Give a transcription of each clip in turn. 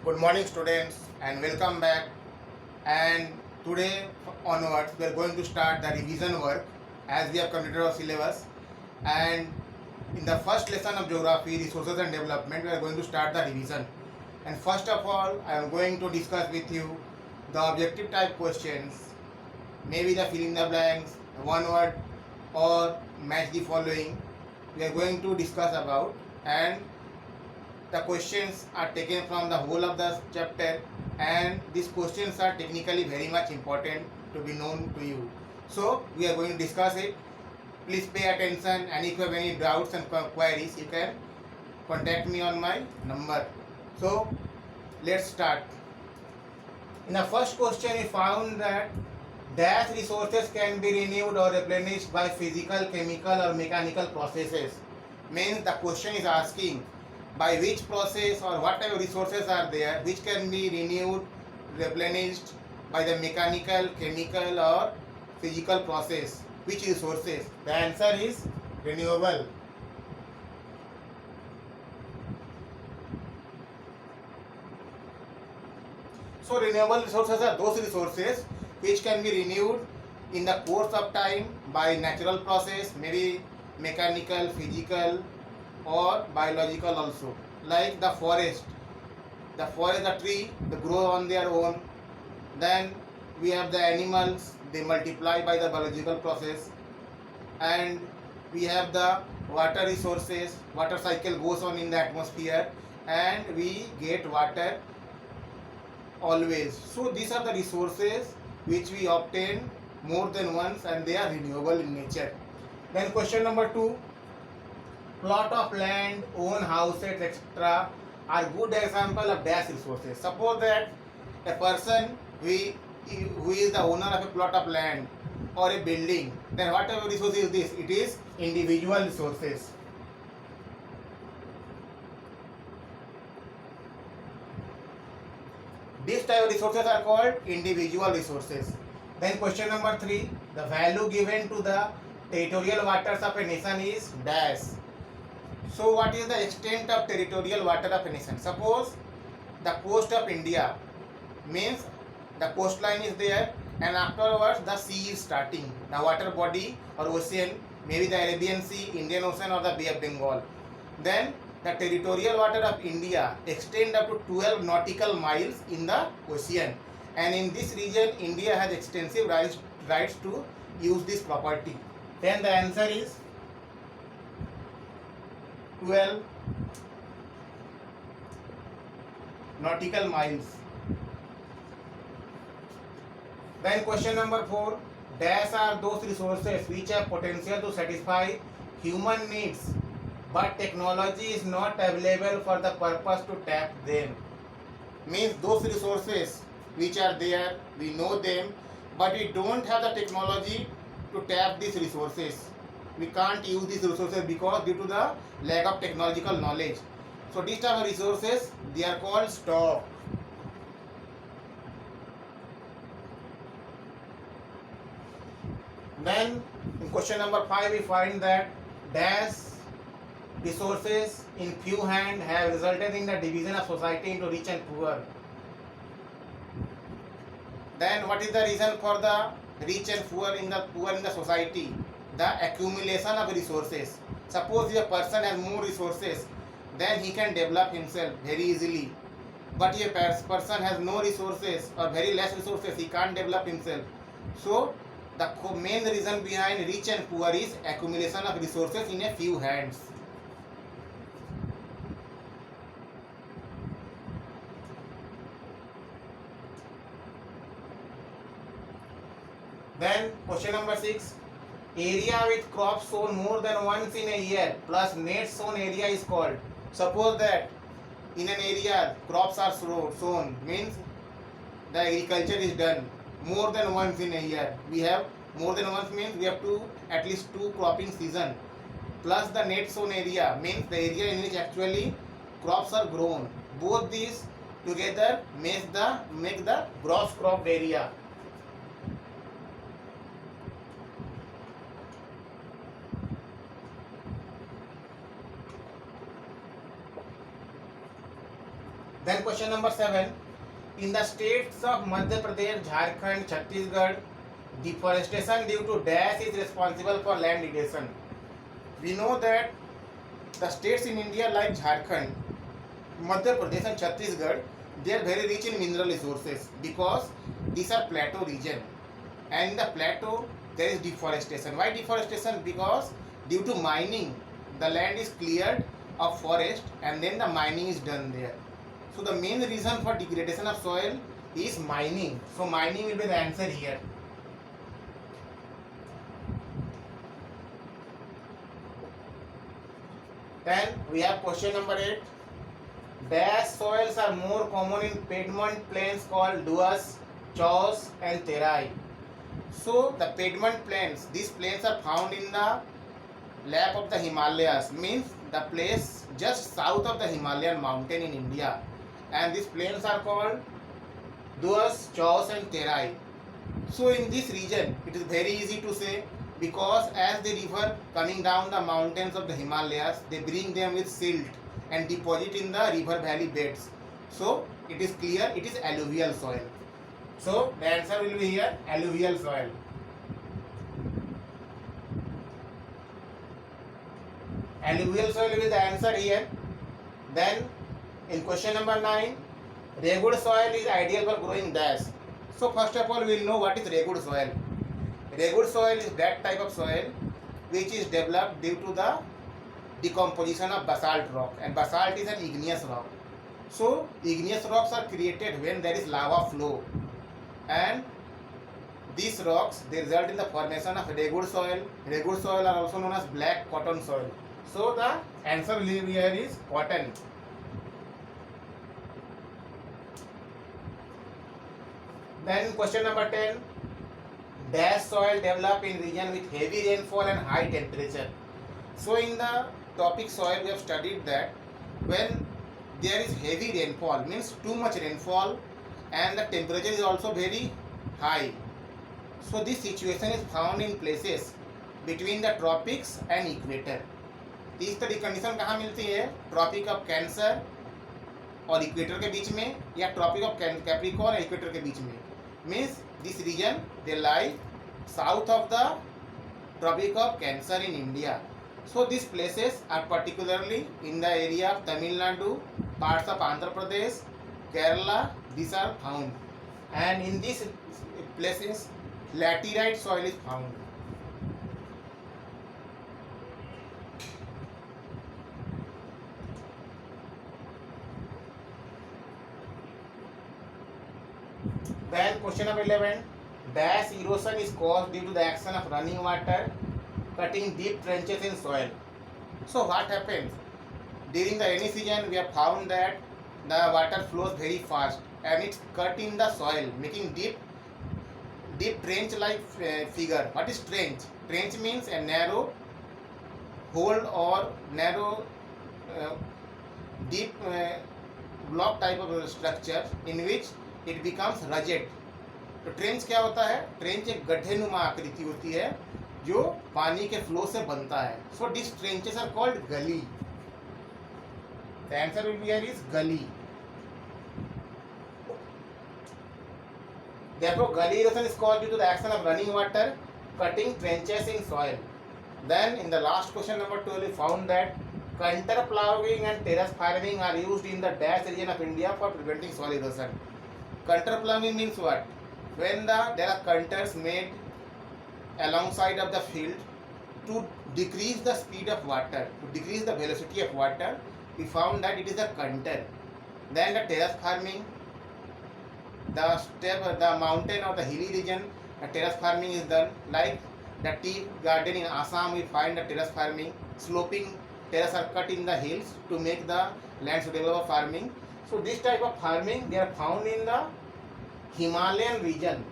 Good morning, students, and welcome back. And today onwards, we are going to start the revision work as we have completed our syllabus. And in the first lesson of geography, resources and development, we are going to start the revision. And first of all, I am going to discuss with you the objective type questions, maybe the fill in the blanks, one word, or match the following. We are going to discuss about, and the questions are taken from the whole of the chapter, and these questions are technically very much important to be known to you. So we are going to discuss it. Please pay attention, and if you have any doubts and queries, you can contact me on my number. So let's start. In the first question, we found that dash resources can be renewed or replenished by physical, chemical, or mechanical processes. Means the question is asking by which process or what type of resources are there which can be renewed, replenished by the mechanical, chemical, or physical process. Which resources? The answer is renewable. So renewable resources are those resources which can be renewed in the course of time by natural process, maybe mechanical, physical, or biological also. Like the forest, the tree, they grow on their own. Then we have the animals, they multiply by the biological process. And we have the water resources, water cycle goes on in the atmosphere, and we get water always. So these are the resources which we obtain more than once, and they are renewable in nature. Then question number 2, plot of land, own houses, etc. are good example of dash resources. Suppose that a person who is the owner of a plot of land or a building, then what type of resource is this? It is individual resources. These type of resources are called individual resources. Then question number 3, the value given to the territorial waters of a nation is dash. So what is the extent of territorial water of a nation? Suppose the coast of India, means the coastline is there, and afterwards the sea is starting, the water body or ocean, maybe the Arabian Sea, Indian Ocean, or the Bay of Bengal. Then the territorial water of India extend up to 12 nautical miles in the ocean, and in this region India has extensive rights to use this property. Then the answer is 12 nautical miles. Then question number 4, dash are those resources which have potential to satisfy human needs, but technology is not available for the purpose to tap them. Means those resources which are there, we know them, but we don't have the technology to tap these resources. We can't use these resources because due to the lack of technological knowledge. So these type of resources, they are called stock. Then in question number 5, we find that dash resources in few hands have resulted in the division of society into rich and poor. Then what is the reason for the rich and poor in the society? The accumulation of resources. Suppose if a person has more resources, then he can develop himself very easily. But if a person has no resources or very less resources, he can't develop himself. So the main reason behind rich and poor is accumulation of resources in a few hands. Then question number 6, area with crops sown more than once in a year plus net sown area is called. Suppose that in an area crops are sown, means the agriculture is done more than once in a year. We have more than once means we have at least 2 cropping season, plus the net sown area means the area in which actually crops are grown. Both these together make the gross crop area. Then question number 7. In the states of Madhya Pradesh, Jharkhand, Chhattisgarh, deforestation due to dash is responsible for land degradation. We know that the states in India like Jharkhand, Madhya Pradesh and Chhattisgarh, they are very rich in mineral resources because these are plateau region, and in the plateau there is deforestation. Why deforestation? Because due to mining the land is cleared of forest and then the mining is done there. So the main reason for degradation of soil is mining. So mining will be the answer here. Then we have question number 8. Dash soils are more common in Piedmont plains called Duas, Chaos and Terai. So the Piedmont plains, these plains are found in the lap of the Himalayas, means the place just south of the Himalayan mountain in India, and these plains are called Duas, Chaos and Terai. So in this region it is very easy to say, because as the river coming down the mountains of the Himalayas, they bring them with silt and deposit in the river valley beds. So it is clear it is alluvial soil. So the answer will be here alluvial soil. Alluvial soil will be the answer here. Then in question number 9, regular soil is ideal for growing dash. So first of all we will know what is regular soil. Regular soil is that type of soil which is developed due to the decomposition of basalt rock, and basalt is an igneous rock. So igneous rocks are created when there is lava flow, and these rocks they result in the formation of regular soil. Regular soil are also known as black cotton soil. So the answer here is cotton. Then question number 10. Dash soil develop in region with heavy rainfall and high temperature. So in the topic soil we have studied that when there is heavy rainfall, means too much rainfall, and the temperature is also very high. So this situation is found in places between the tropics and equator. इस तरह की condition कहाँ मिलती है? Tropic of Cancer और equator के बीच में, या ट्रॉपिक ऑफ कैप्रिकॉर्न और इक्वेटर के बीच में. Means this region they lie south of the Tropic of Cancer in India. So these places are particularly in the area of Tamil Nadu, parts of Andhra Pradesh, Kerala. These are found, and in these places laterite soil is found. Then question number 11. Dash erosion is caused due to the action of running water cutting deep trenches in soil. So what happens? During the rainy season we have found that the water flows very fast and it's cut in the soil, making deep trench like figure. What is trench? Trench means a narrow hole or narrow deep block type of structure in which it becomes rugged. तो trench क्या होता है? Trench एक गड्ढे नुमा आकृति होती है जो पानी के फ्लो से बनता है. So this trenches are called gully. The answer will be here is gully. Therefore, gully erosion is caused due to the action of running water cutting trenches in soil. Then, in the last question number 12, we found that contour ploughing and terrace farming are used in the dash region of India for preventing soil erosion. Contour ploughing means what? When there are contours made alongside of the field to decrease the speed of water, to decrease the velocity of water, we found that it is a contour. Then the terrace farming, the mountain or the hilly region, the terrace farming is done. Like the tea garden in Assam, we find the terrace farming. Sloping terrace are cut in the hills to make the land suitable for farming. So this type of farming they are found in the Himalayan region.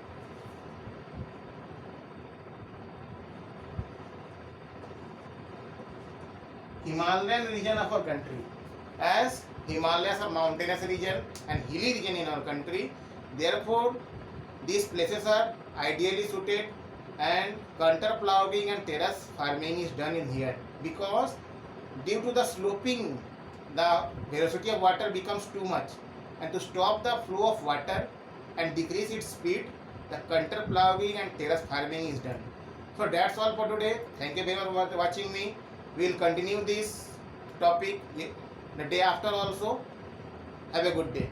Himalayan region of our country. As Himalayas are mountainous region and hilly region in our country, therefore these places are ideally suited, and contour ploughing and terrace farming is done in here, because due to the sloping the velocity of water becomes too much, and to stop the flow of water and decrease its speed, the contour ploughing and terrace farming is done. So that's all for today. Thank you very much for watching me. We will continue this topic the day after also. Have a good day.